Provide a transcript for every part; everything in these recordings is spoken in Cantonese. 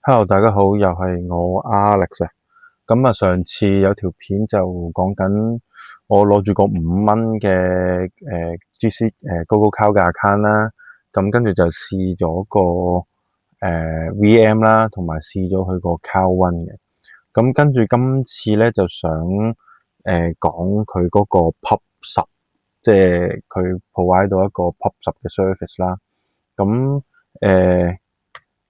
Hello，大家好，又係我 Alex 啊。咁啊，上次有條片就講緊我攞住個5蚊嘅GC Google Cloud 嘅 account 啦。咁跟住就試咗個VM 啦，同埋試咗佢個 Cloud One 嘅。咁跟住今次咧就想講佢嗰個 POP10，即係佢 provide 到一個 POP10嘅 service 啦。咁誒。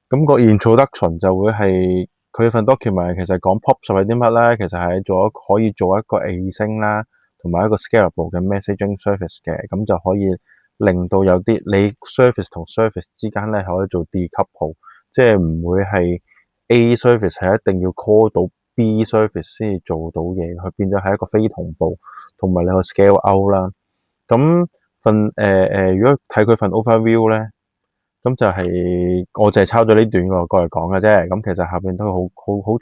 咁個 introduction 就會係佢份 document 其實講 POP10係啲乜咧？其實係可以做一個 async 啦，同埋一個 scalable 嘅 messaging service 嘅，咁就可以令到有啲你 service 同 service 之間咧可以做 decouple，即係唔會係 A service 係一定要 call 到 B service 先至做到嘢，佢變咗係一個非同步，同埋你個 scale out 啦。咁如果睇佢份 overview 咧。咁就係我淨係抄咗呢段過嚟講嘅啫。咁其實下邊都好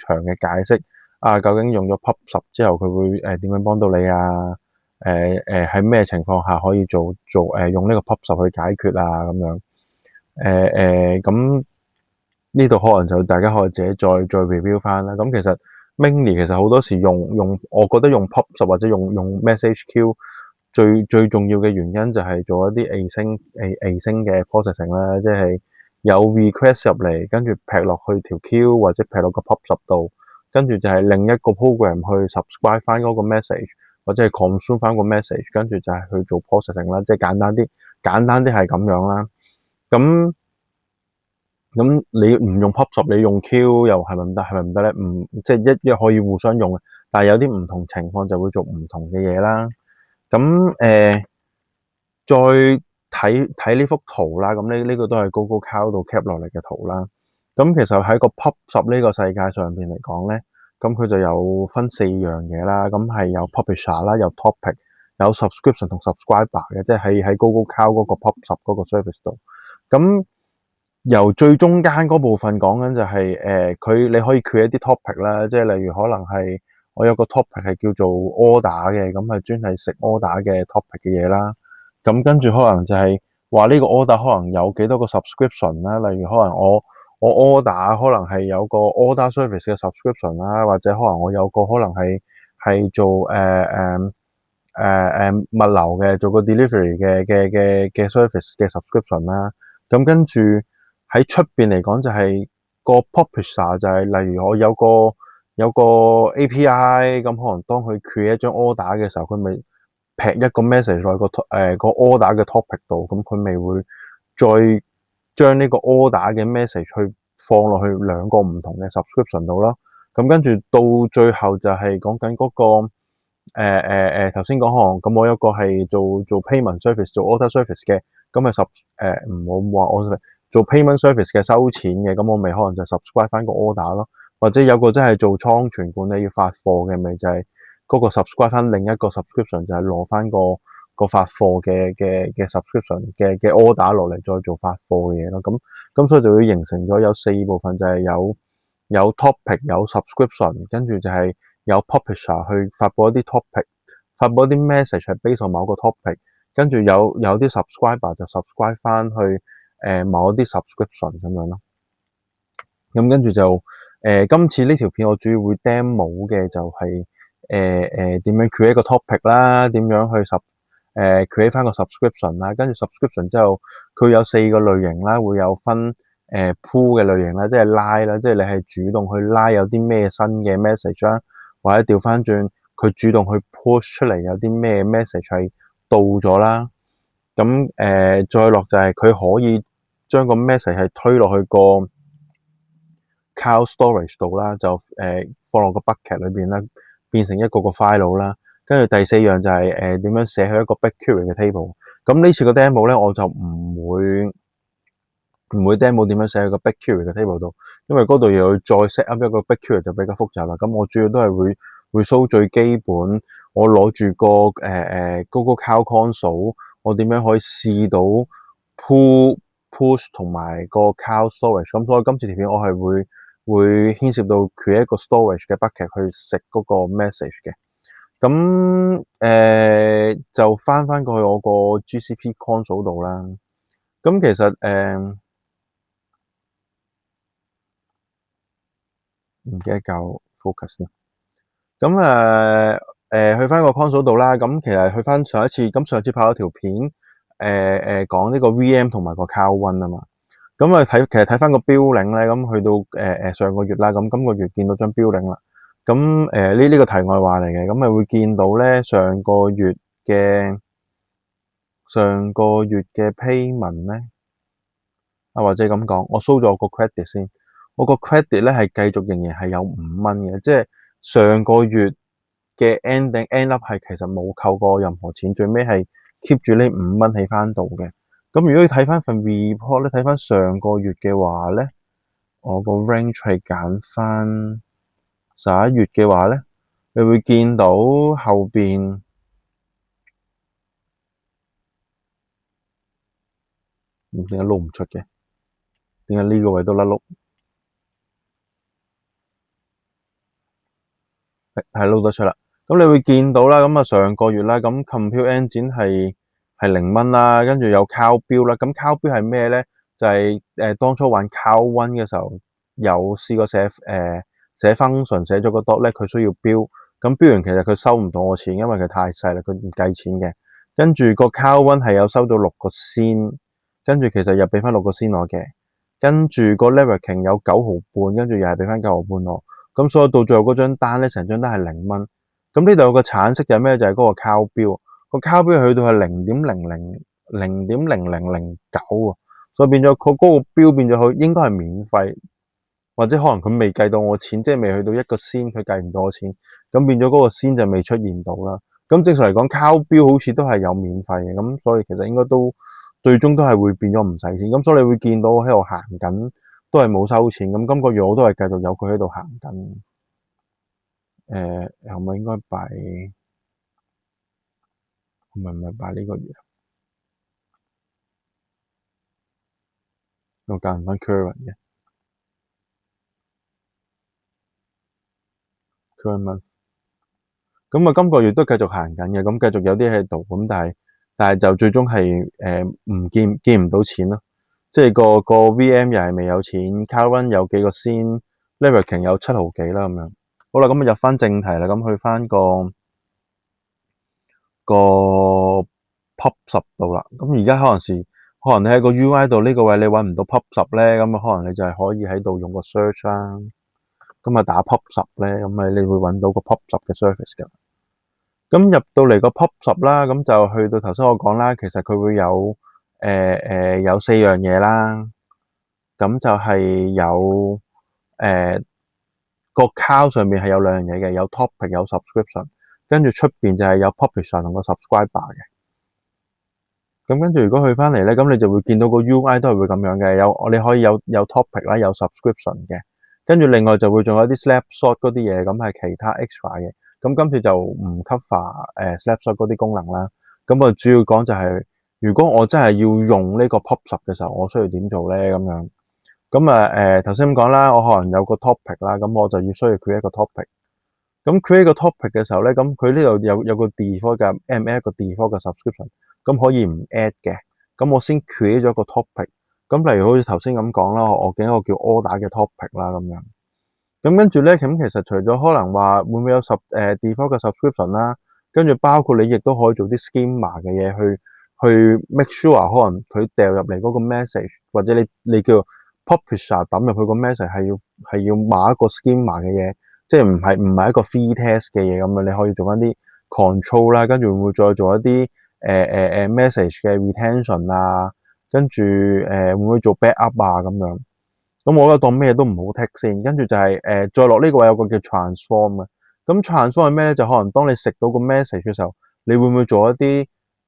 長嘅解釋啊，究竟用咗 POP10之後佢會點樣幫到你啊？喺咩情況下可以用呢個 POP10去解決啊？咁樣咁呢度可能就大家可以自己再 review 翻啦。咁其實 mainly 其實好多時我覺得用 POP10或者用 MessageQ 最重要嘅原因就係做一啲 async 嘅 processing 啦，即係有 request 入嚟，跟住劈落去條 queue 或者劈落個 POP10度，跟住就係另一個 program 去 subscribe 翻嗰個 message，或者係 consume 翻個 message，跟住就係去做 processing 啦，即係簡單啲係咁樣啦。咁你唔用 POP10，你用 Q 又係咪唔得？係咪唔得咧？唔即係一可以互相用嘅，但係有啲唔同情況就會做唔同嘅嘢啦。咁再睇呢幅圖啦，咁呢個都係 Google Cloud 度 cap 落嚟嘅圖啦。咁其實喺個 POP10呢個世界上邊嚟講咧，咁佢就有分4樣嘢啦。咁係有 Publisher 啦，有 Topic，有 Subscription 同 Subscriber 嘅，即係喺 Google Cloud 嗰個 POP10嗰個 service 度。咁由最中間嗰部分講緊就係你可以 create 啲 topic 啦，即係例如可能係我有個 topic 係叫做 order 嘅，咁係專係食 order 嘅 topic 嘅嘢啦。咁跟住可能就係話呢個 order 可能有幾多個 subscription 啦，例如可能我 order 可能係有個 order service 嘅 subscription 啦，或者可能我有個可能係做物流嘅，做個 delivery 嘅 service 嘅 subscription 啦。咁跟住喺出邊嚟講就係個 publisher 就係例如我有個 API，咁可能當佢 create 一張 order 嘅時候，佢咪劈一個 message 落個個 order 嘅 topic 度，咁佢咪會再將呢個 order 嘅 message 去放落去2個唔同嘅 subscription 度咯。咁跟住到最後就係講緊嗰個頭先講行，咁我有個係做 payment service 做 order service 嘅，咁咪唔好話 order 做 payment service 嘅收錢嘅，咁我咪可能就 subscribe 翻個 order 咯。或者有個真係做倉存管理要發貨嘅，咪就係嗰個 subscribe 翻另一個 subscription，就係攞翻個發貨嘅 subscription 嘅 order 落嚟再做發貨嘅嘢咯。咁所以就會形成咗有4部分，就係有 topic，有 subscription，跟住就係有 publisher 去發佈一啲 topic，發佈一啲 message 係 base on 某個 topic，跟住有啲 subscriber 就 subscribe 翻去某一啲 subscription 咁樣咯。咁跟住就今次呢條片我主要會 demo 嘅就係點樣 create 個 topic 啦，點樣去create 翻個 subscription 啦，跟住 subscription 之後佢有4個類型啦，會有分pull 嘅類型啦，即係拉啦，即係你係主動去拉有啲咩新嘅 message 啦，或者調翻轉佢主動去 push 出嚟有啲咩 message 係到咗啦。咁再落就係佢可以將個 message 係推落去個 cloud storage 度啦，就放落個 bucket 裏邊啦，變成一個 file 啦。跟住第4樣就係點樣寫去一個 BigQuery 嘅 table。咁呢次個 demo 咧，我就唔會 demo 點樣寫去個 BigQuery 嘅 table 度，因為嗰度又要再 set up 一個 BigQuery 就比較複雜啦。咁我主要都係會 show 最基本，我攞住個Google Cloud Console，我點樣可以試到 push 同埋個 cloud storage。咁所以今次條片我係會牽涉到 create 一個 storage 嘅 bucket 去食嗰個 message 嘅。咁就翻過去我個 GCP console 度啦。咁其實唔記得教 focus 先。咁去翻個 console 度啦。咁其實去翻上一次，咁上次拍咗條片，講呢個 VM 同埋個 Cal1啊嘛。咁啊其實睇翻個標領咧，咁去到上個月啦，咁今個月見到張標領啦。咁呢個題外話嚟嘅，咁咪會見到咧上個月嘅 payment 咧，或者咁講，我 show 咗個 credit 先。我個 credit 咧係繼續仍然係有5蚊嘅，即係上個月嘅 end up 係其實冇扣過任何錢，最尾係 keep 住呢5蚊喺翻度嘅。咁如果你睇翻份 report 咧，睇翻上個月嘅話咧，我個 range 係揀翻11月嘅話咧，你會見到後邊點解撈唔出嘅？點解呢個位都甩碌？係撈得出啦。咁你會見到啦，咁啊上個月啦，咁 Compute Engine 係0蚊啦，跟住有 Cal 標啦。咁 Cal 標係咩咧？就係當初玩 Cal1 嘅時候，有試過寫 function 寫咗個 dot 咧，佢需要標。咁標完其實佢收唔到我錢，因為佢太細啦，佢唔計錢嘅。跟住個 Cal1 係有收到6個仙，跟住其實又俾翻6個仙我嘅。跟住個 Leverking 有9毫半，跟住又係俾翻9毫半我。咁所以到最後嗰張單咧，成張單係0蚊。咁呢度有個橙色就係咩？就係嗰個 Cal 標，個 Cal 標去到係0.0009喎，所以變咗佢嗰個標變咗佢應該係免費，或者可能佢未計到我錢，即係未去到1個仙，佢計唔到我錢，咁變咗嗰個仙就未出現到啦。咁正常嚟講，Cal 標好似都係有免費嘅，咁所以其實應該都最終都係會變咗唔使錢。咁所以你會見到我喺度行緊，都係冇收錢。咁今個月我都係繼續有佢喺度行緊。係咪應該擺？唔係擺呢個月啊？我揀唔翻 current 嘅 current month。咁啊，今個月都繼續行緊嘅，咁繼續有啲喺度，咁但係就最終係唔見唔到錢咯。即係個 VM 又係未有錢，Cal1 有幾個先，Leverking 有7毫幾啦咁樣。好啦，咁啊入翻正題啦，咁去翻個 Pub10度啦。咁而家可能你喺個 UI 度呢個位你揾唔到 Pub10咧，咁啊可能你就係可以喺度用個 search 啦。咁啊打 Pub10咧，咁你會揾到個 Pub10嘅 service 㗎。咁入到嚟個 Pub10啦，咁就去到頭先我講啦，其實佢會有4樣嘢啦。咁就係有個 Cal 上面係有2樣嘢嘅，有 topic 有 subscription，跟住出邊就係有 publisher 同個 subscriber 嘅。咁跟住如果去翻嚟咧，咁你就會見到個 UI 都係會咁樣嘅，你可以有 topic 啦，有 subscription 嘅，跟住另外就會仲有啲 snapshot 嗰啲嘢，咁係其他 extra 嘅。咁今次就唔 cover snapshot 嗰啲功能啦。咁啊主要講就係，如果我真係要用呢個 Pub10嘅時候，我需要點做咧？咁樣。咁啊頭先咁講啦，我可能有個 topic 啦，咁我就要需要 create 一個 topic。咁 create 個 topic 嘅時候咧，咁佢呢度有個 default 嘅 add 個 default 嘅 subscription，咁可以唔 add 嘅。咁我先 create 咗個 topic。咁例如好似頭先咁講啦，我整一個叫 order 嘅 topic 啦，咁樣。咁跟住咧，咁其實除咗可能話會唔會有default 嘅 subscription 啦，跟住包括你亦都可以做啲 schema 嘅嘢去 make sure 可能佢掉入嚟嗰個 message，或者你叫 publisher 抌入去個 message 係要碼一個 schema 嘅嘢。即係唔係一個 free test 嘅嘢咁樣，你可以做翻啲 control 啦，跟住會唔會再做一啲message 嘅 retention 啊，跟住會唔會做 backup 啊咁樣？咁我覺得當咩都唔好 take 先，跟住就係再落呢個位有個叫 transform 嘅。咁 transform 係咩咧？就可能當你食到個 message 嘅時候，你會唔會做一啲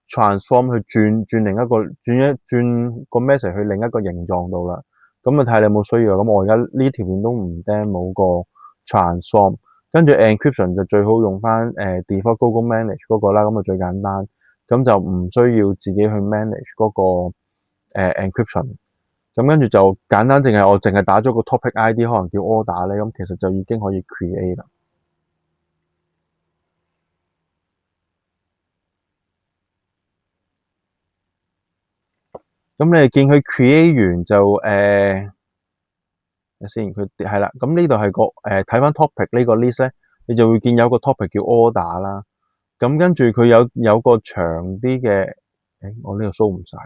transform 去轉另一個轉個 message 去另一個形狀度啦？咁啊睇你有冇需要。咁我而家呢條片都唔 demo 個 transform， 跟住 encryption 就最好用翻default Google Manage 嗰個啦，咁啊最簡單，咁就唔需要自己去 manage 嗰個encryption。咁跟住就簡單，我淨係打咗個 topic ID，可能叫 order 咧，咁其實就已經可以 create 啦。咁你見佢 create 完就先，佢係啦。咁呢度係個睇翻 topic 呢個 list 咧，你就會見有個 topic 叫 order 啦。咁跟住佢有個長啲嘅，我呢個 show 唔晒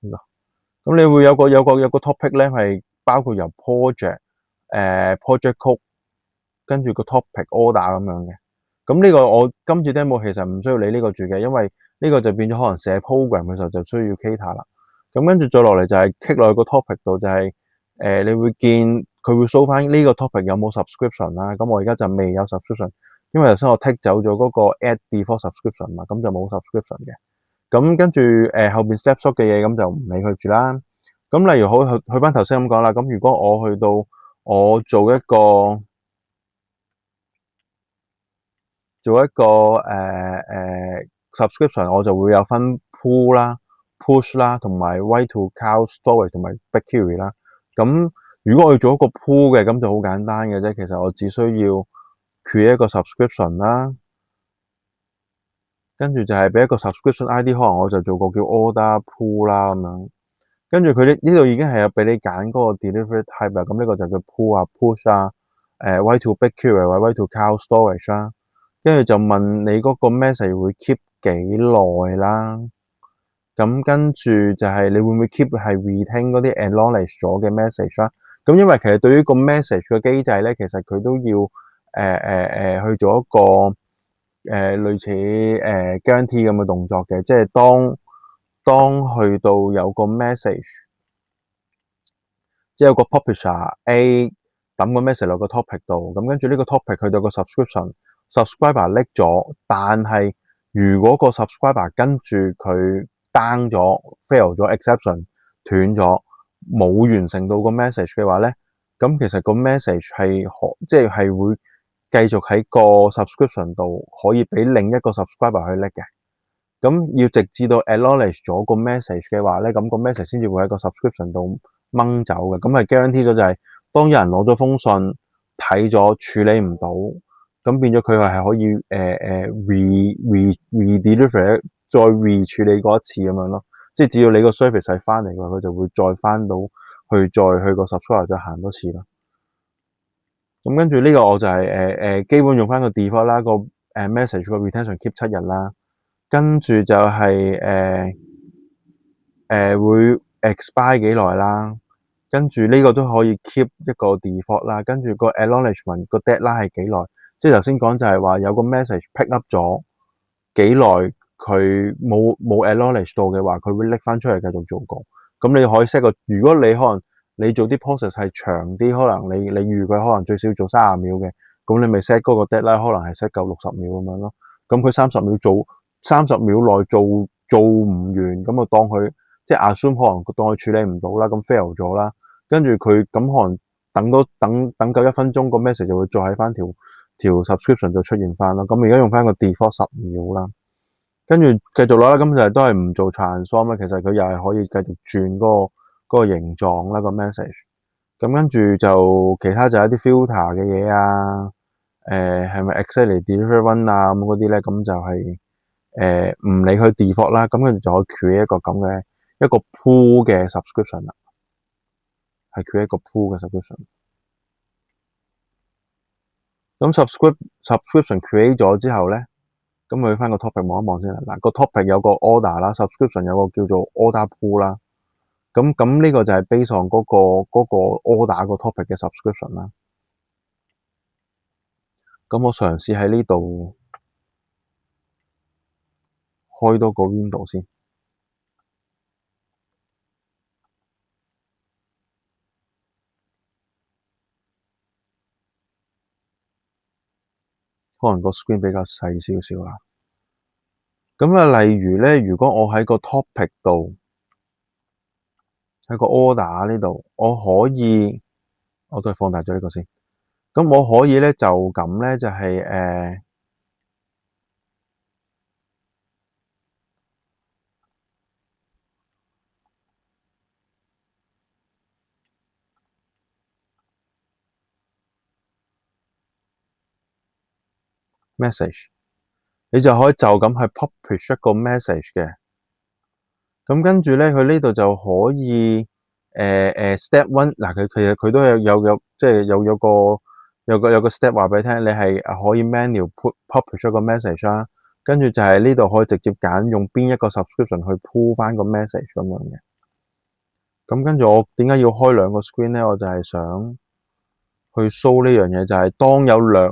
呢個。咁你會有個 topic 咧係包括由 project code 跟住個 topic order 咁樣嘅。咁呢個我今次 demo 其實唔需要理呢個住嘅，因為呢個就變咗可能寫 program 嘅時候就需要 cater 啦。咁跟住再落嚟就係 click 落去個 topic 度，就係你會見佢會 show 翻呢個 topic 有冇 subscription 啦。咁我而家就未有 subscription，因為頭先我剔走咗嗰個 add default subscription 嘛，咁就冇 subscription 嘅。咁跟住後邊 snapshot 嘅嘢咁就唔理佢住啦。咁例如好去翻頭先咁講啦，咁如果我去到我做一個subscription，我就會有分 pull 啦、push 啦，同埋 write to cloud storage 同埋 BigQuery 啦。咁如果我要做一個 pull 嘅，咁就好簡單嘅啫。其實我只需要 create 一個 subscription 啦，跟住就係俾一個 subscription ID，可能我就做個叫 order pull 啦咁樣。跟住佢呢度已經係有俾你揀嗰個 delivery type 啦。咁呢個就叫 pull 啊、push 啊、write to BigQuery 或者 write to cloud storage 啦。跟住就問你嗰個 message 會 keep 幾耐啦。咁跟住就係你會唔會 keep 係 retain 嗰啲 acknowledge 咗嘅 message 啦。咁因為其實對於個 message 嘅機制咧，其實佢都要去做一個類似guarantee 咁嘅動作嘅，即係當去到有個 message，即係有個 publisher A 抌個 message 落個 topic 度，咁跟住呢個 topic 去到個 subscriber 拎咗，但係如果個 subscriber 跟住佢 down 咗、fail 咗、exception 斷咗，冇完成到個 message 嘅話咧，咁其實個 message 即係會繼續喺個 subscription 度可以俾另一個 subscriber 去拎嘅。咁要直至到 acknowledge 咗個 message 嘅話咧，咁個 message 先至會喺個 subscription 度掹走嘅。咁係 guarantee 咗就係當有人攞咗封信睇咗處理唔到，咁變咗佢係可以re-deliver 再 re 處理過一次咁樣咯。即係只要你個 service 係翻嚟嘅話，佢就會再翻到再去個 subscriber 再行多次咯。咁跟住呢個我就係基本用翻個 default 啦，個message 個 retention keep 7日啦。跟住就係會 expire 幾耐啦，跟住呢個都可以 keep 一個 default 啦，跟住個 acknowledgement 個 deadline 係幾耐，即係頭先講就係話有個 message pick up 咗幾耐，佢冇 acknowledge 到嘅話，佢會拎翻出嚟繼續做過。咁你可以 set 個，如果你可能你做啲 process 係長啲，可能你預佢可能最少做30秒嘅，咁你咪 set 嗰個 deadline 可能係 set 夠60秒咁樣咯。咁佢30秒30秒內做唔完，咁就當佢即係 assume 可能當佢處理唔到啦，咁 fail 咗啦，跟住佢咁可能等夠1分鐘，個 message 就會再喺翻條 subscription 就出現翻啦。咁而家用翻個 default 10秒啦，跟住繼續落啦，咁就係都係唔做 transform 啦。其實佢又係可以繼續轉嗰個形狀啦，個 message。咁跟住就其他就係一啲 filter 嘅嘢啊，係咪 exactly delivery run 啊咁嗰啲咧，咁就係唔理佢 default 啦，咁跟住就可以 create 一個咁嘅一個 pool 嘅 subscription 啦，係 create 一個 pool 嘅 subscription。咁 subscription create 咗之後咧，咁去翻個 topic 望一望先啦。嗱，個 topic 有個 order 啦，subscription 有個叫做 order pool 啦。咁呢個就係 base on 嗰個 order 個 topic 嘅 subscription 啦。咁我嘗試喺呢度開多個 window 先。可能個 screen 比較細少少啦。咁啊，例如咧，如果我喺個 topic 度，喺個 order 呢度，我都係放大咗呢個先。咁我可以咧就咁咧就係message，你就可以就咁係 publish 一個 message 嘅。咁跟住咧，佢呢度就可以 step one 嗱，佢都有即係有個 step 話俾你聽，你係可以 manual publish 一個 message 啦，跟住就係呢度可以直接揀用邊一個 subscription 去 pull 翻個 message 咁樣嘅。咁跟住我點解要開兩個 screen 咧？我就係想去 show 呢樣嘢，就係當有兩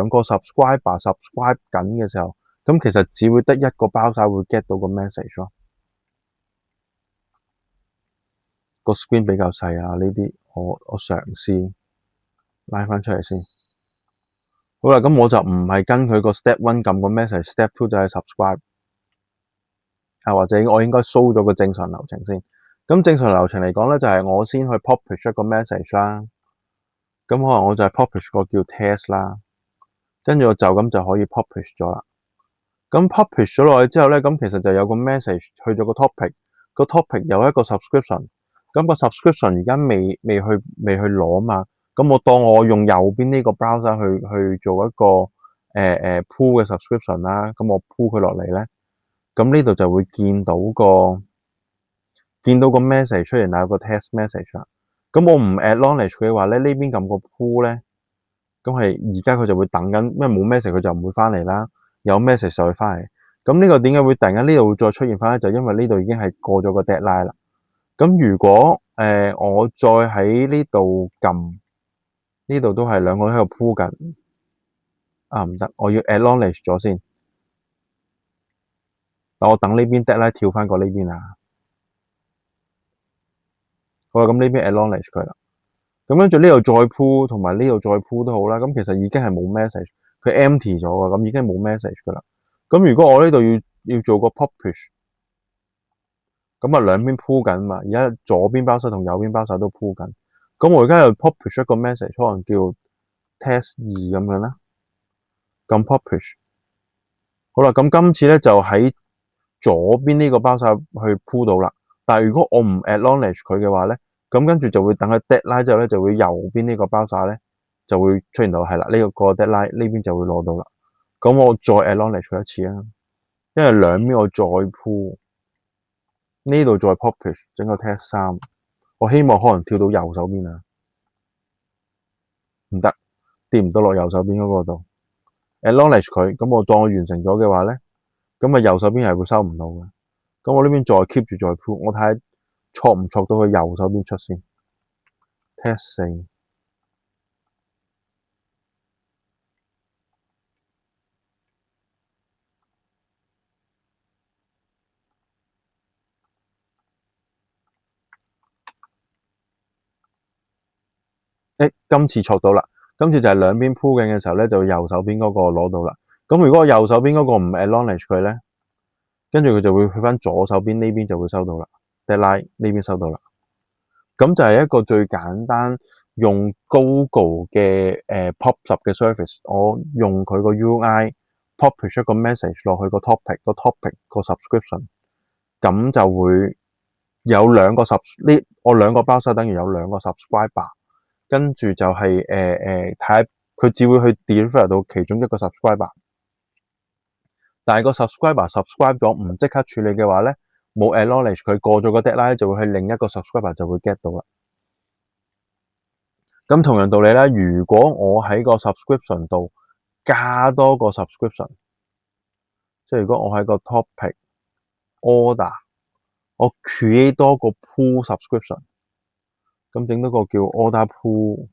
個 subscriber subscribe 緊嘅時候，咁其實只會得一個包晒會 get 到個 message 咯。個 screen 比較細啊，呢啲我嘗試拉翻出嚟先。好啦，咁我就唔係跟佢個 step one 撳個 message，step two 就係 subscribe。或者我應該 show 咗個正常流程先。咁正常流程嚟講咧，就係我先去 publish 一個 message 啦。咁可能我就係 publish 個叫 test 啦，跟住我就咁就可以 publish 咗啦。咁 publish 咗落去之後咧，咁其實就有個 message 去咗個 topic，個 topic 有一個 subscription。咁個 subscription 而家未去攞嘛。咁我當我用右邊呢個 browser 去做一個pull 嘅 subscription 啦。咁我 pull 佢落嚟咧。咁呢度就會見到個 message 出現，有個 test message 啦。咁我唔 acknowledge 佢嘅話咧，呢邊撳個 pull 咧，咁係而家佢就會等緊，因為冇 message 佢就唔會翻嚟啦，有 message 就會翻嚟。咁呢個點解會突然間呢度會再出現翻咧？就因為呢度已經係過咗個 deadline 啦。咁如果我再喺呢度撳，呢度都係兩個喺度 pull 緊。唔得，我要 acknowledge 咗先。我等呢邊 deadline 跳翻過呢邊啊。好啦，咁呢邊 acknowledge 佢啦。咁跟住呢度再 pull 同埋呢度再 pull 都好啦。咁其實已經係冇 message，佢 empty 咗㗎，咁已經冇 message 噶啦。咁如果我呢度要做個 publish， 咁啊兩邊 pull 緊嘛。而家左邊包手同右邊包手都 pull 緊。咁我而家又 publish 一個 message， 可能叫 test 2咁樣啦。咁 publish。好啦，咁今次咧就喺左邊呢個包手去 pull 到啦。但係如果我唔 acknowledge 佢嘅話咧，咁跟住就會等佢 deadline 之後咧，就會右邊呢個包晒咧就會出現到係啦，呢個 deadline 呢邊就會攞到啦。咁我再 acknowledge 佢一次啊，因為兩邊我再 pull 呢度再 publish 整個 test 3，我希望可能跳到右手邊啊，唔得，跌唔到落右手邊嗰個度 acknowledge 佢，咁我當我完成咗嘅話咧，咁啊右手邊係會收唔到嘅。咁我呢邊再 keep 住再 pull， 我睇下錯唔錯到佢右手邊出先。test 4。今次錯到啦，今次就係兩邊 pull 緊嘅時候咧，就右手邊嗰個攞到啦。咁如果我右手邊嗰個唔 acknowledge 佢咧，跟住佢就會去翻左手邊呢邊就會收到啦。deadline 呢邊收到啦。咁就係一個最簡單用 Google 嘅PubSub 嘅 service， 我用佢個 UI publish 一個 message 落去個 topic 個 subscription， 咁就會有兩個我兩個包收等於有兩個 subscriber。跟住就係睇下佢只會去 deliver 到其中一個 subscriber， 但係個 subscriber subscribe 咗唔即刻處理嘅話咧，冇 acknowledge 佢過咗個 deadline 就會去另一個 subscriber 就會 get 到啦。咁同樣道理啦，如果我喺個 subscription 度加多個 subscription， 即係如果我喺個 topic order， 我 create 多個 pool subscription。咁整多個叫 order pool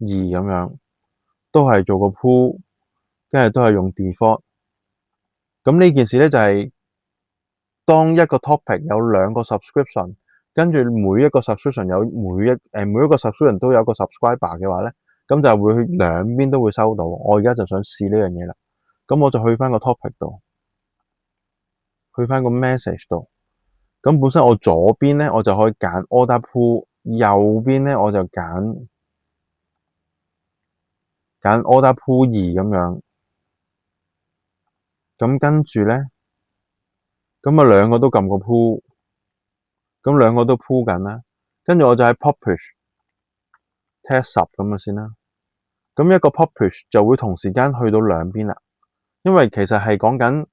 2咁樣，都係做個 pool， 跟住都係用 default。咁呢件事咧就係當一個 topic 有兩個 subscription， 跟住每一個 subscription 有每一個 subscription 都有個 subscriber 嘅話咧，咁就會兩邊都會收到。我而家就想試呢樣嘢啦，咁我就去翻個 topic 度，去翻個 message 度。咁本身我左邊咧我就可以揀 order pool。右邊咧我就揀 order pool 2咁樣，咁跟住咧，咁啊兩個都撳個 pool， 咁兩個都 pool 緊啦，跟住我就喺 publish test 10咁樣先啦，咁一個 publish 就會同時間去到兩邊啦，因為其實係講緊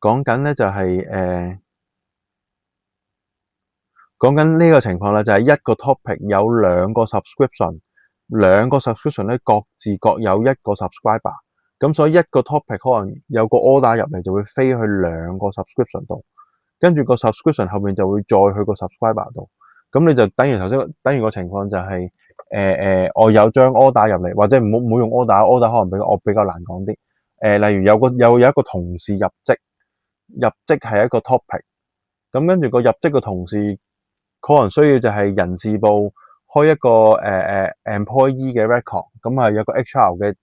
講緊咧就係講緊呢個情況啦，就係一個 topic 有兩個 subscription 咧各自各有一個 subscriber，咁所以一個 topic 可能有個 order 入嚟就會飛去兩個 subscription 度，跟住個 subscription 後面就會再去個 subscriber 度，咁你就等於個情況就係我有張 order 入嚟，或者唔好用 order 可能比較難講啲，例如有一個同事入職係一個 topic，咁跟住個入職嘅同事可能需要就係人事部開一個employee 嘅 record，咁係有個 HR 嘅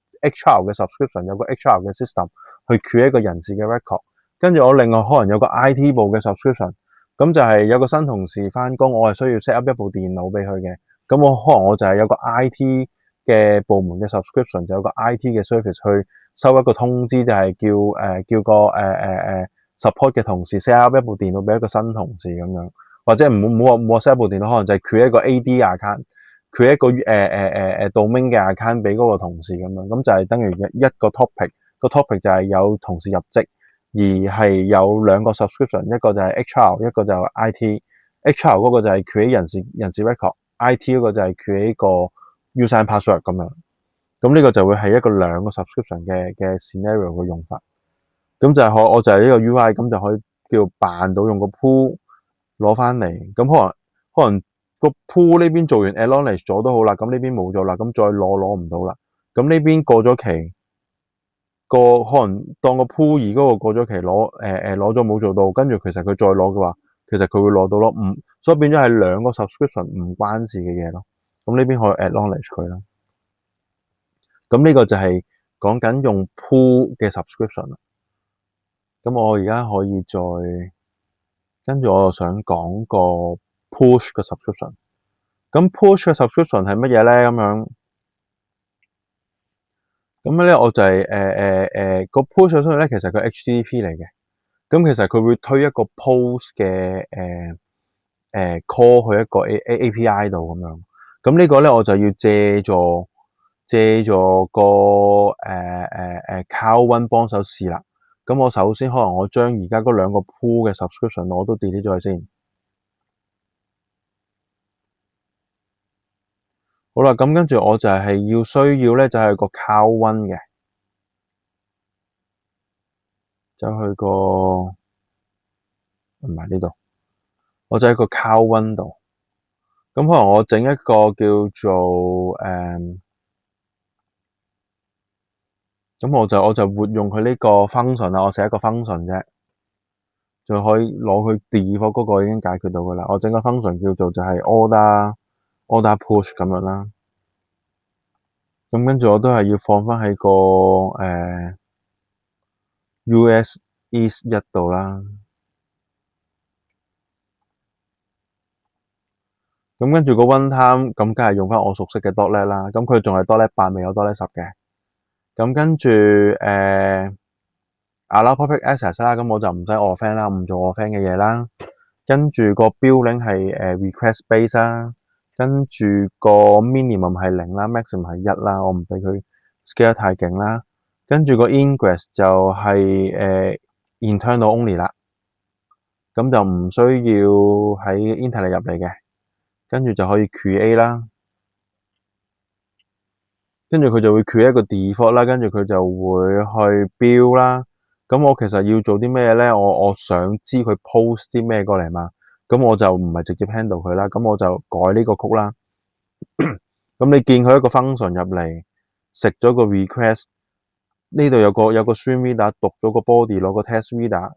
subscription， 有個 HR 嘅 system 去 create 一個人事嘅 record。跟住我另外可能有個 IT 部嘅 subscription，咁就係有個新同事翻工，我係需要 set up 一部電腦俾佢嘅。咁可能就係有個 IT 嘅部門嘅 subscription， 就有個 IT 嘅 service 去收一個通知，就係叫個support 嘅同事 set up 一部電腦俾一個新同事咁樣。或者唔好話 set 部電腦，可能就係 create 一個 AD account，create 一個domain 嘅 account 俾嗰個同事咁樣，咁就係等於一個 topic，個 topic 就係有同事入職，而係有兩個 subscription， 一個就係 HR， 一個就係 IT。HR 嗰個就係 create 人事 record，IT 嗰個就係 create 個 user password 咁樣。咁呢個就會係一個兩個 subscription 嘅 scenario 嘅用法。咁就係我就係呢個 UI，咁就可以叫扮到用個 pool。攞翻嚟，咁可能個 pool 呢邊做完 acknowledge 咗都好啦，咁呢邊冇咗啦，咁再攞唔到啦，咁呢邊過咗期，可能當個 pool 二嗰個過咗期攞咗冇做到，跟住其實佢再攞嘅話，其實佢會攞到咯，所以變咗係兩個 subscription 唔關事嘅嘢咯，咁呢邊可以 acknowledge 佢啦，咁呢個就係講緊用 pool 嘅 subscription 啦，咁我而家可以再。跟住我又想講個 push 嘅 subscription， 咁 push 嘅 subscription 係乜嘢咧？咁咧我就係個 push subscription咧，其實佢 HTTP 嚟嘅，咁其實佢會推一個 post 嘅call 去一個 API 度咁樣，咁呢個咧我就要借助個Cow1 幫手試啦。咁我首先可能我將而家嗰兩個 pool 嘅 subscription 我都 delete 咗佢先。好啦，咁跟住我就係需要咧，就係個 Cow1 嘅，就去個唔係呢度，我就喺個 Cow1 度。咁可能我整一個叫做咁我就活用佢呢個 function 啦，我寫一個 function 啫，就可以攞去 default 嗰個已經解決到噶啦。我整個 function 叫做就係 order push 咁樣啦。咁跟住我都係要放翻喺個US East 1度啦。咁跟住個 one time，咁梗係用翻我熟悉嘅 dotnet 啦。咁佢仲係 dotnet 8，未有 dotnet 10嘅。咁跟住allow public access 啦，咁我就唔使 offend 啦，唔做 offend 嘅嘢啦。跟住個 billing 係request base 啦。跟住個 minimum 係0啦 ，maximum 係1啦，我唔俾佢 scale 得太勁啦。跟住個 ingress 就係internal only 啦，咁就唔需要喺 internet 入嚟嘅。跟住就可以 create 啦，跟住佢就會 create 一個 default 啦，跟住佢就會去 build 啦。咁我其實要做啲咩咧？我想知佢 post 啲咩過嚟嘛，咁我就唔係直接 handle 佢啦，咁我就改呢個曲啦。咁你見佢一個 function 入嚟，食咗個 request，呢度有個 stream reader 讀咗個 body，攞個 test reader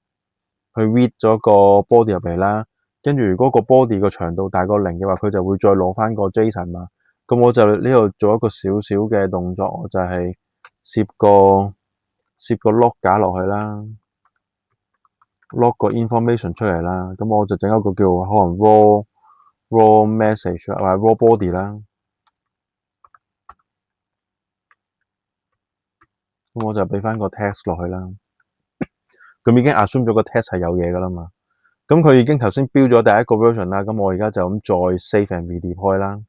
去 read 咗個 body 入嚟啦。跟住如果個 body 個長度大過0嘅話，佢就會再攞翻個 JSON 嘛。咁我就呢度做一個少少嘅動作，我就係攝個 log 架落去啦 ，log 個 information 出嚟啦。咁我就整一個叫可能 raw message 或者 raw body 啦。咁我就俾翻個 text 落去啦。咁已經 assume 咗個 text 係有嘢噶啦嘛。咁佢已經頭先標咗第一個 version 啦。咁我而家就咁再 save and redeploy 啦。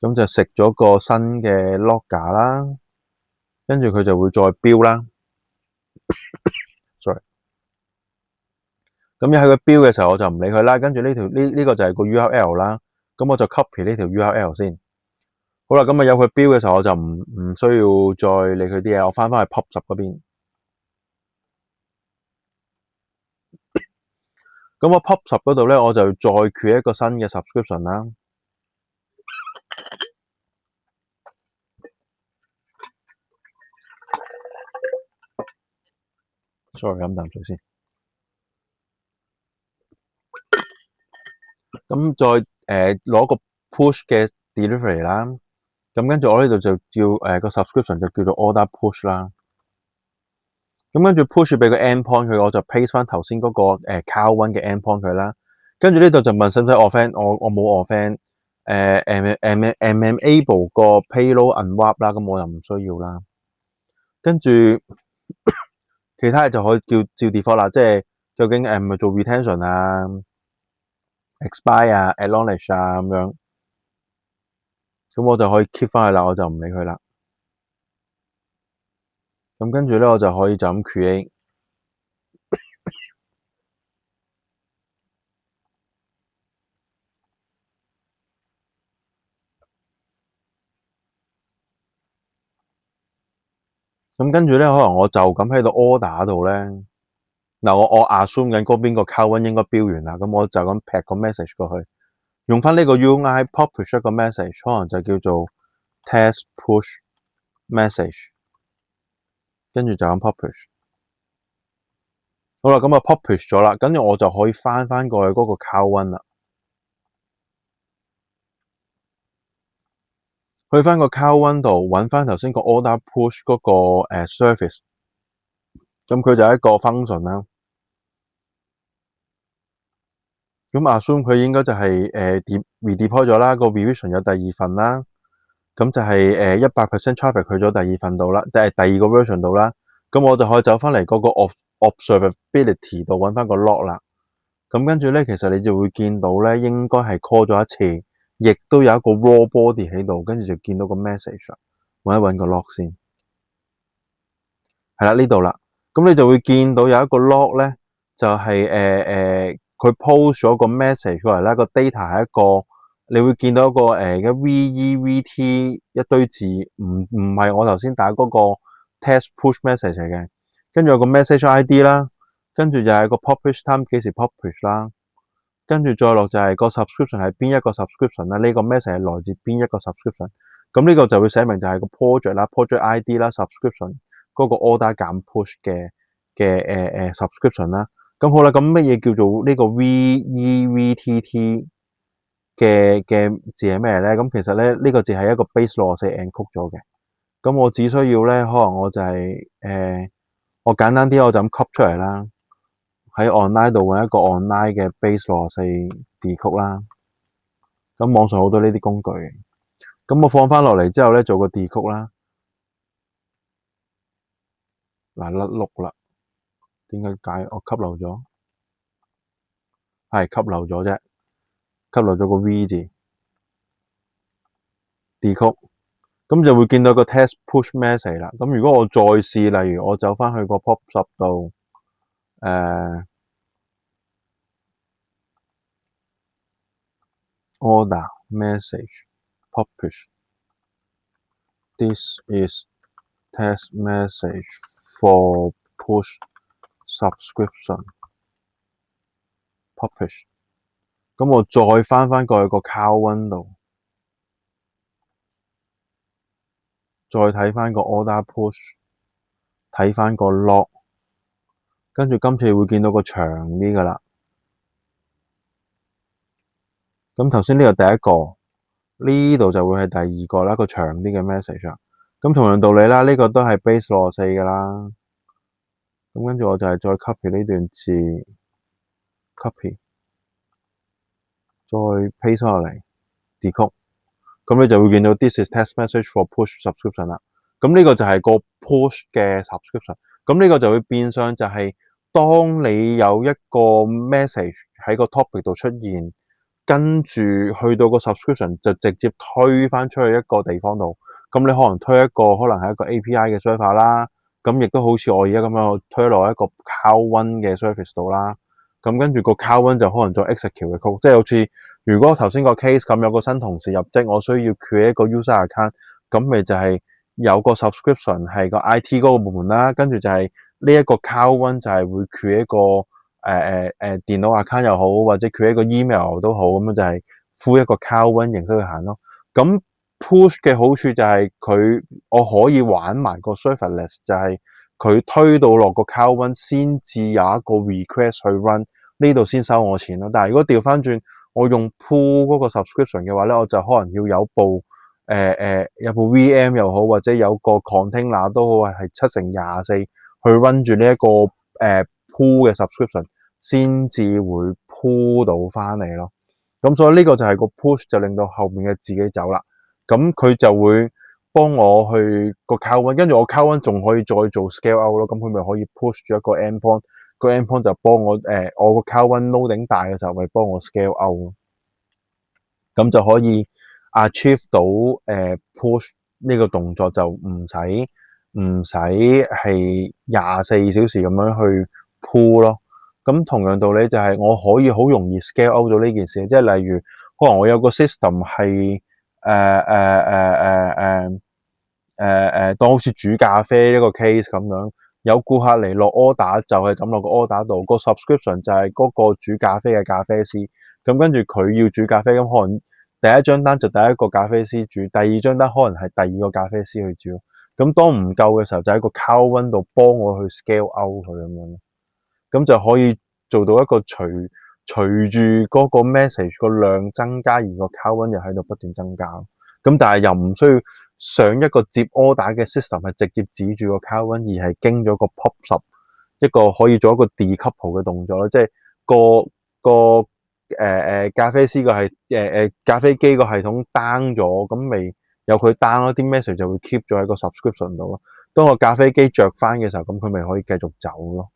咁就食咗個新嘅 logger 啦，跟住佢就會再標啦。sorry。咁一喺佢標嘅時候，我就唔理佢啦。跟住呢個就係個 URL 啦。咁我就 copy 呢條 URL 先。好啦，咁有佢標嘅時候，我就唔需要再理佢啲嘢，我翻去 Pub10嗰邊。咁我 Pub10嗰度咧，我就再 create 一個新嘅 subscription 啦。sorry， 飲啖水先。咁再攞個 push 嘅 delivery 啦。咁跟住我呢度就叫個 subscription 就叫做 order push 啦。咁跟住 push 俾個 endpoint 佢，我就 paste 翻頭先嗰個cow1 嘅 endpoint 佢啦。跟住呢度就問使唔使 offend，我冇 offend。enable 個 payload unwrap 啦，咁我又唔需要啦。跟住其他嘢就可以照 default 啦，即係究竟唔係做 retention 啊、expire 啊、acknowledge 啊咁樣，咁我就可以 keep 翻去啦，我就唔理佢啦。咁跟住咧，我就可以就咁 create。咁跟住咧，可能我就咁喺度 order 度咧，嗱我 assume 緊嗰邊個 cow1 應該標完啦，咁我就咁劈個 message 過去，用翻呢個 UI publish 一個 message， 可能就叫做 test push message， 跟住就咁 publish。好啦，咁啊 publish 咗啦，跟住我就可以翻過去嗰個 cow1 啦。去翻個 cow1 度揾翻頭先個 order push 嗰個service， 咁佢就係一個 function 啦。咁 assume 佢應該就係redeploy 咗啦，個 revision 有第二份啦，咁就係100% traffic 去咗第二份度啦，即係第二個 version 度啦。咁我就可以走翻嚟嗰個 observability 度揾翻個 log 啦。咁跟住咧，其實你就會見到咧，應該係 call 咗一次，亦都有一個 raw body 喺度，跟住就見到個 message 啦。揾一揾個 log 先，係啦呢度啦。咁你就會見到有一個 log 咧，就係佢 post 咗個 message 過嚟啦。個 data 係一個，你會見到一個嘅 VEVT 一堆字，唔係我頭先打嗰個 test push message 嚟嘅。跟住有個 message ID 啦，跟住就係個 publish time 幾時 publish 啦。跟住再落就係個 subscription 係邊一個 subscription 啦，呢個 message 係來自邊一個 subscription， 咁呢個就會寫明就係個 project 啦、project ID 啦、subscription 嗰個 order 減 push 嘅subscription 啦。咁好啦，咁乜嘢叫做呢個 VEVTT 嘅字係咩咧？咁其實咧呢個字係一個 base 64 encode 咗嘅。咁我只需要咧，可能我就係我簡單啲我就咁 copy 出嚟啦。喺 online 度揾一個 online 嘅 base 64 decode 啦。咁網上好多呢啲工具，咁我放翻落嚟之後咧，做個 decode 啦。嗱甩碌啦，點解我吸漏咗？係吸漏咗啫，吸漏咗個 V 字 decode， 咁就會見到個 test push message 啦。咁如果我再試，例如我走翻去個 Pub10度，order message publish this is test message for push subscription publish， 咁我再翻過去個 cow1 度，再睇翻個 order push， 睇翻個 log， 跟住今次會見到個長啲噶啦。咁頭先呢個第一個，呢度就會係第二個啦，個長啲嘅 message 啦。咁同樣道理啦，呢個都係 base 64噶啦。咁跟住我就係再 copy 呢段字 ，copy， 再 paste 落嚟 decode， 咁你就會見到 this is test message for push subscription 啦。咁呢個就係個 push 嘅 subscription。咁呢個就會變相就係當你有一個 message 喺個 topic 度出現，跟住去到個 subscription 就直接推翻出去一個地方度。咁你可能推一個可能係一個 API 嘅 server 啦，咁亦都好似我而家咁樣推落一個 Cloud1 嘅 service 度啦。咁跟住個 Cloud1 就可能再 execute 嘅 code，即係好似如果頭先個 case 咁有個新同事入職，我需要 create 一個 user account，咁咪就係有個 subscription 係個 IT 嗰個部門啦，跟住就係呢一個 Cloud1 就係會 create 一個電腦 account 又好，或者 create 一個 email 都好，咁樣就係 full 一個 Cloud1 形式去行咯。咁 push 嘅好處就係我可以玩埋個 serverless，就係佢推到落個 Cloud1 先至有一個 request 去 run， 呢度先收我錢咯。但係如果調翻轉，我用 pool 嗰個 subscription 嘅話咧，我就可能要有部 VM 又好，或者有個 container 都好，係7x24去 run 住呢一個pool 嘅 subscription 先至會 pull 到翻嚟咯。咁所以呢個就係個 push 就令到後面嘅自己走啦。咁佢就會幫我去個 Cloud1，跟住我 Cloud1 仲可以再做 scale out 咯。咁佢咪可以 push 咗一個 endpoint，個 endpoint 就幫我我個 Cloud1 loading 大嘅時候，咪幫我 scale out 咯。咁就可以 achieve 到push 呢個動作，就唔使係24小時咁樣去 pull 咯。咁同樣道理就係我可以好容易 scale out 咗呢件事，即係例如可能我有個 system 係當好似煮咖啡呢個 case 咁樣，有顧客嚟落 order 就係抌落個 order 度，個 subscription 就係嗰個煮咖啡嘅咖啡師。咁跟住佢要煮咖啡，咁可能第一張單就第一個咖啡師煮，第二張單可能係第二個咖啡師去煮。咁當唔夠嘅時候，就喺個 Cloud1 度幫我去 scale out 佢咁樣。咁就可以做到一個隨住嗰個 message 個量增加，而個 Cloud1 又喺度不斷增加。咁但係又唔需要上一個接 order 嘅 system 係直接指住個 Cloud1，而係經咗個 POP10 一個可以做一個 decouple 嘅動作啦，即係個咖啡師個係咖啡機個系統 down 咗，咁咪有佢 down 咯，啲 message 就會 keep 咗喺個 subscription 度咯。當個咖啡機着翻嘅時候，咁佢咪可以繼續走咯。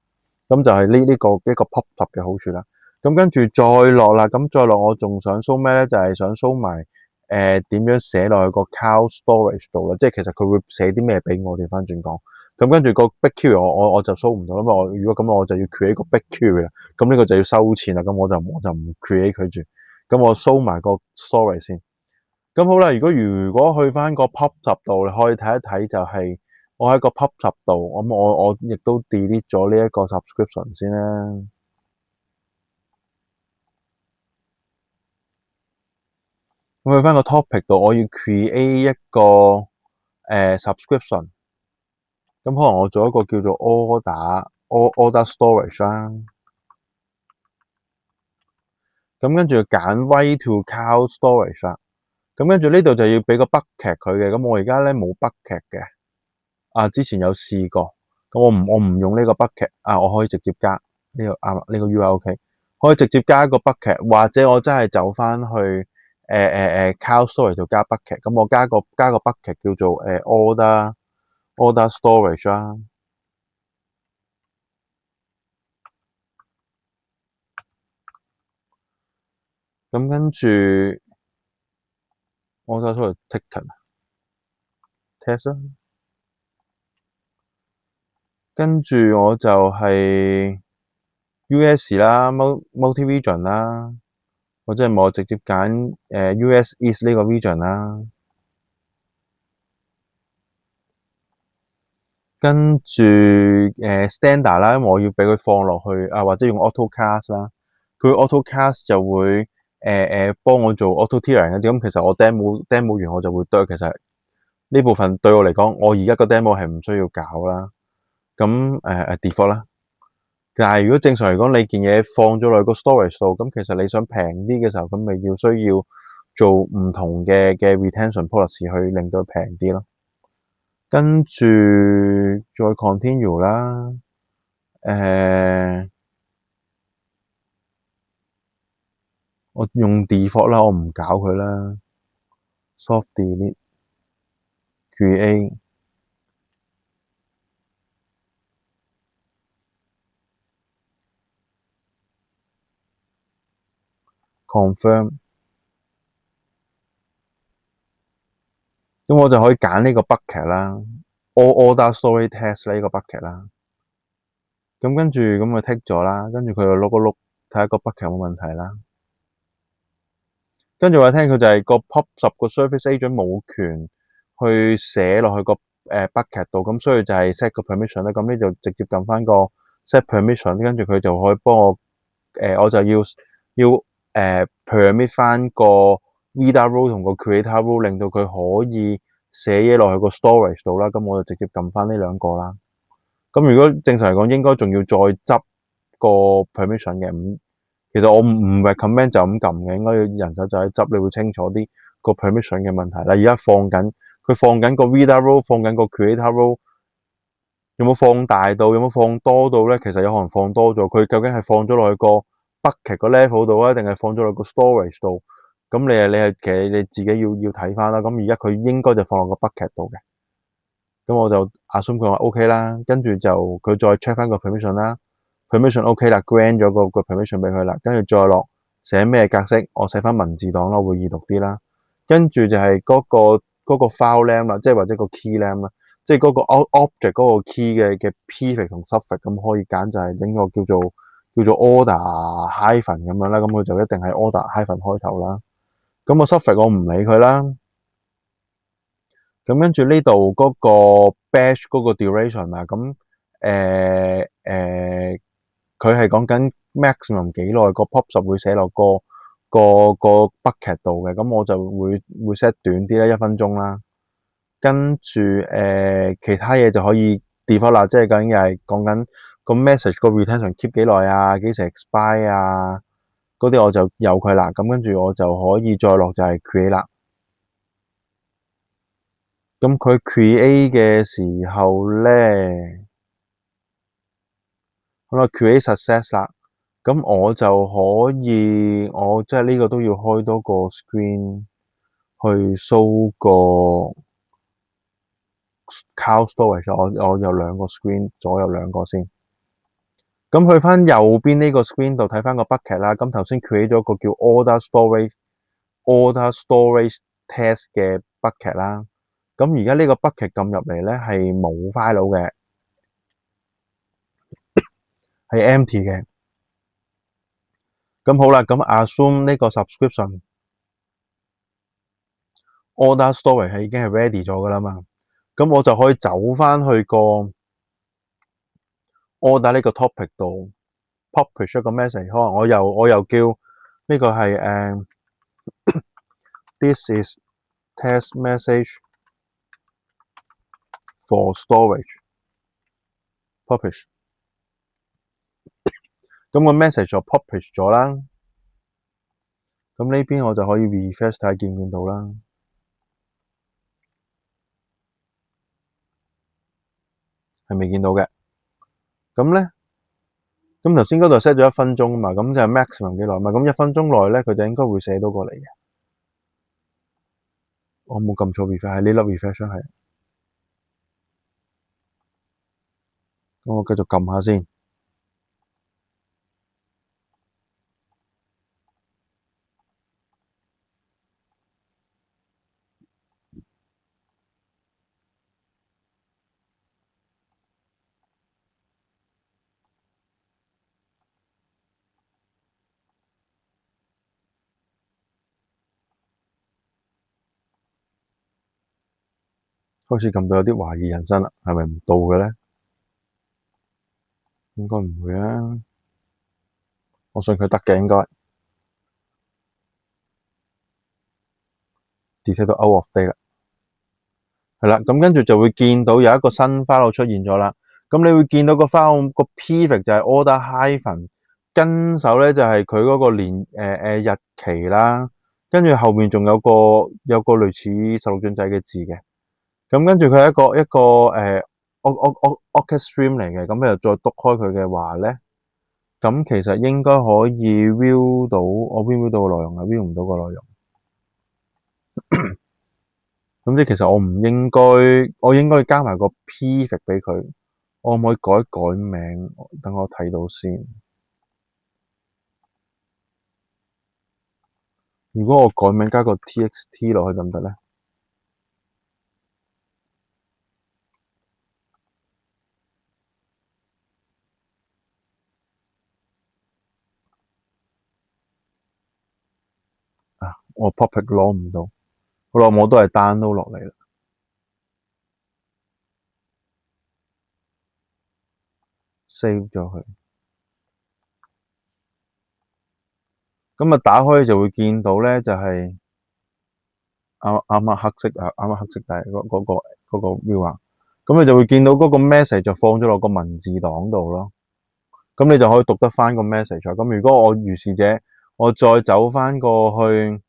咁就係呢個一個 POP10 嘅好處啦。咁跟住再落啦，咁再落我仲想 show 咩咧？就係想 show 埋點樣寫落去個 cloud storage 度啦。即係其實佢會寫啲咩俾我哋翻轉講。咁跟住個 BigQuery 我就 show 唔到啦嘛。如果咁我就要 create 個 BigQuery 啦。咁呢個就要收錢啦。咁我就唔 create 佢住。咁我 show 埋個 storage 先。咁好啦，如果去翻個 POP10 度，你可以睇一睇就係我喺個 POP10 度，咁我亦都 delete 咗呢一個 subscription 先啦。咁去翻個 topic 度，我要 create 一個subscription。咁可能我做一個叫做 order storage 啦。咁跟住揀 way to cloud storage 啦。咁跟住呢度就要俾個 bucket 佢嘅。咁我而家咧冇 bucket 嘅。之前有試過。咁我唔用呢個 bucket。我可以直接加呢個啱啦，呢個 URL OK。可以直接加一個 bucket，或者我真係走翻去cloud storage 度加 bucket。咁我加個 bucket 叫做order storage 啦。咁跟住order storage ticket test 啦。跟住我就係 US 啦，multi region 啦，或者係我直接揀US East 呢個 region 啦。跟住standard 啦，因為我要俾佢放落去或者用 AutoCast 啦。佢 AutoCast 就會幫我做 auto tiering 嗰啲。咁其實我 demo 完我就會對，其實呢部分對我嚟講，我而家個 demo 係唔需要搞啦。咁default 啦。但係如果正常嚟講，你件嘢放咗落去個 storage 度，咁其實你想平啲嘅時候，咁咪需要做唔同嘅retention policy 去令到佢平啲咯。跟住再 continue 啦。我用 default 啦，我唔搞佢啦。soft delete create confirm。咁我就可以揀呢個 bucket 啦，order story test 呢個 bucket 啦。咁跟住咁就剔咗啦，跟住佢就碌一碌睇下個 bucket 有冇問題啦。跟住我聽佢就係個 pop 個 service agent 冇權去寫落去個bucket 度，咁所以就係 set 個 permission 啦。咁呢就直接撳翻個 set permission，跟住佢就可以幫我我就要permit 翻個 reader role 同個 creator role，令到佢可以寫嘢落去個 storage 度啦。咁我就直接撳翻呢兩個啦。咁如果正常嚟講，應該仲要再執個 permission 嘅。其實我唔 recommend 就咁撳嘅，應該要人手就喺執，你會清楚啲個 permission 嘅問題啦。而家佢放緊個 reader role，放緊個 creator role，有冇放大到，有冇放多到咧？其實有可能放多咗，佢究竟係放咗落去個 bucket 個 level 度啊，定係放咗落個 storage 度？咁你其實你自己要睇翻啦。咁而家佢應該就放落個 bucket 度嘅。咁我就 assume 佢話 OK 啦，跟住就佢再 check 翻個 permission 啦，permission OK 啦，grant 咗個 permission 俾佢啦，跟住再落寫咩格式，我寫翻文字檔啦，會易讀啲啦。跟住就係嗰個 file name 啦，即係或者個 key name 啦，即係嗰個 object 嗰個 key 嘅 prefix 同 suffix，咁可以揀就係整個叫做 order hyphen 咁樣啦，咁佢就一定係 order hyphen 開頭啦。咁個 suffix 我唔理佢啦。咁跟住呢度嗰個 batch 嗰個 duration 啊，咁佢係講緊 maximum 幾耐個 pop 會寫落個 bucket 度嘅，咁我就會 set 短啲啦，1分鐘啦。跟住其他嘢就可以 default 啦，即係究竟又係講緊個 message 個 retention keep 幾耐啊，幾時 expire 啊，嗰啲我就由佢啦。咁跟住我就可以再落就係 create 啦。咁佢 create 嘅時候咧，好啦，create success 啦。咁我就可以，我即係呢個都要開多個 screen 去 show 個 cloud storage。我有兩個 screen，左右兩個先。咁去翻右邊呢個 screen 度睇翻個 bucket 啦。咁頭先 create 咗個叫 order storage test 嘅 bucket 啦。咁而家呢個 bucket 撳入嚟咧係冇 file 嘅，係 empty 嘅。咁好啦，咁 assume 呢個 subscription order storage 係已經係 ready 咗噶啦嘛。咁我就可以走翻去個 order 呢個 topic 度 publish 一個 message，可能我又叫呢個係this is test message for storage publish。咁個 message 就 publish 咗啦。咁呢邊我就可以 refresh 睇下見唔見到啦。係未見到嘅。咁咧，咁頭先嗰度 set 咗1分鐘啊嘛，咁就 maximum 幾耐嘛？咁1分鐘內咧，佢就應該會寫到過嚟嘅。我冇撳錯 refresh，係呢粒 refresh 係。咁我繼續撳下先。開始撳到有啲懷疑人生啦，係咪唔到嘅咧？應該唔會啊，我信佢得嘅應該。detect 到 out of date 啦，係啦，咁跟住就會見到有一個新 file 出現咗啦。咁你會見到個 file 個 prefix 就係 order hyphen，跟手咧就係佢嗰個日期啦，跟住後面仲有個類似16進制嘅字嘅。咁跟住佢係一個Orchid stream 嚟嘅，咁你又再篤開佢嘅話咧，咁其實應該可以 view 到，我 view 到個內容啊，view 唔到個內容。咁即係其實我應該加埋個 prefix 俾佢，我可唔可以改名？等我睇到先。如果我改名加個 txt 落去得唔得咧？我 Poppit 攞唔到，好啦，我都係 download 落嚟啦，save 咗佢。咁啊，打開就會見到咧，就係啱黑色啊，啱黑色，但係嗰個 view 啊，咁你就會見到嗰個 message 就放咗落個文字檔度咯。咁你就可以讀得翻個 message。咁如果我如是者，我再走翻過去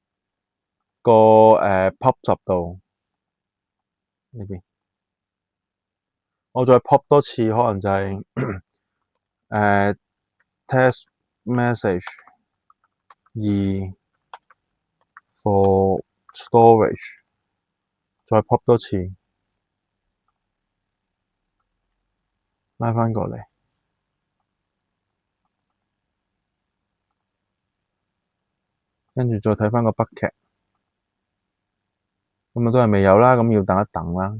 個pub 度呢邊，我再 pop 多次，可能就係test message 2 for storage， 再 pop 多次，拉翻過嚟，跟住再睇翻個 bucket，咁啊都係未有啦，咁要等一等啦。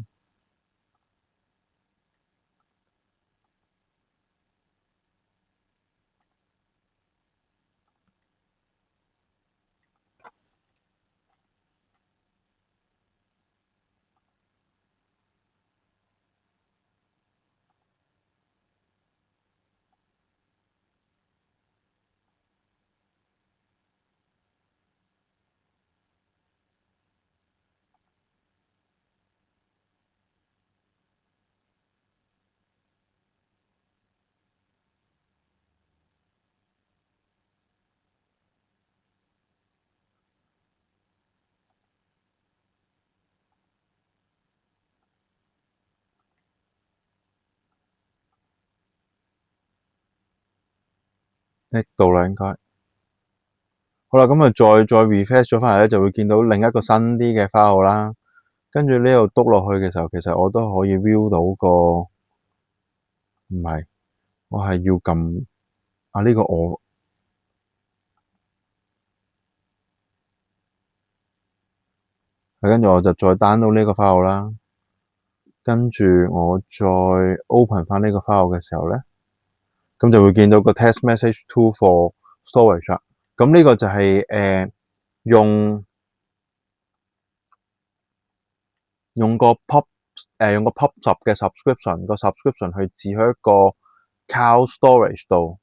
呢度啦應該。好啦，咁啊再 refresh 咗翻嚟咧，就會見到另一個新啲嘅 file 啦。跟住呢度篤落去嘅時候，其實我都可以 view 到個，唔係，我係要撳啊呢個我，跟住我就再 download 呢個 file 啦。跟住我再 open 翻呢個 file 嘅時候咧，咁就會見到個 test message 2 for storage 啦。咁呢個就係用個 用個 pub 嘅 subscription 個 subscription 去置去一個 cloud storage 度，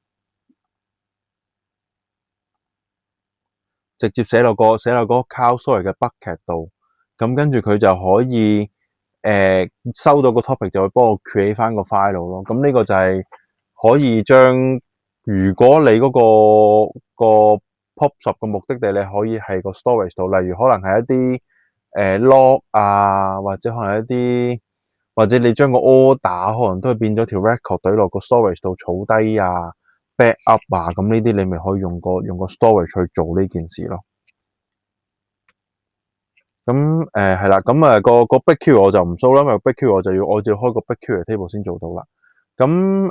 直接寫落個 cloud storage 嘅 bucket 度。咁跟住佢就可以收到個 topic 就會幫我 create 翻個 file 咯。咁呢個就係可以將，如果你嗰個 pub 嘅目的地，你可以係個 storage 度，例如可能係一啲log 啊，或者可能一啲，或者你將個 order 可能都係變咗條 record 懟落個 storage 度儲低啊 backup 啊，咁呢啲你咪可以用個 storage 去做呢件事咯。咁係啦，咁個 BigQuery 我就唔 show 啦，因為 BigQuery 我就要開個 BigQuery table 先做到啦。咁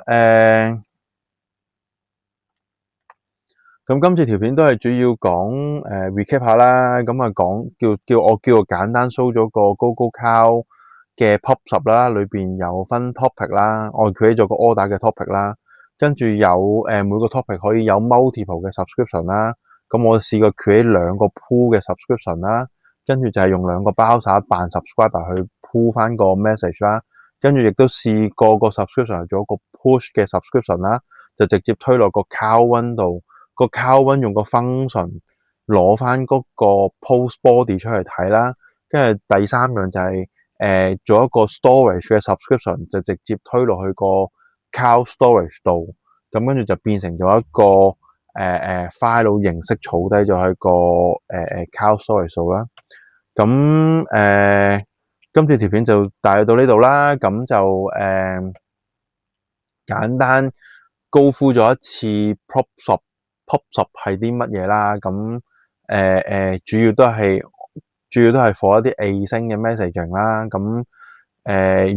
今次條片都係主要講recap 下啦，咁啊講我叫我簡單 show 咗個 Google Cloud 嘅 pub 啦，裏邊有分 topic 啦，我 create 咗個 order 嘅 topic 啦，跟住有每個 topic 可以有 multiple 嘅 subscription 啦，咁我試過 create 2個 pool 嘅 subscription 啦，跟住就係用2個 browser 扮 subscriber 去 pull 翻個 message 啦，跟住亦都試過個 subscription 做一個 push 嘅 subscription 啦，就直接推落個 Cloud1度。個 Cloud1 用個 function 攞翻嗰個 post body 出嚟睇啦，跟住第三樣就係做一個 storage 嘅 subscription， 就直接推落去個 Cloud storage 度，咁跟住就變成咗一個file 形式儲低咗喺個Cloud storage 度啦。咁今次條片就大約到呢度啦，咁就簡單高呼咗一次 pub 係啲乜嘢啦，咁主要都係 for 一啲 async 嘅 messaging 啦，咁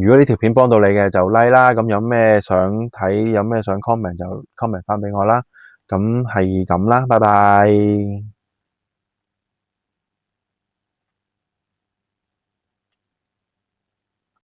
如果呢條片幫到你嘅就 like 啦，咁有咩想睇，有咩想 comment 就 comment 翻俾我啦，咁係咁啦，拜拜。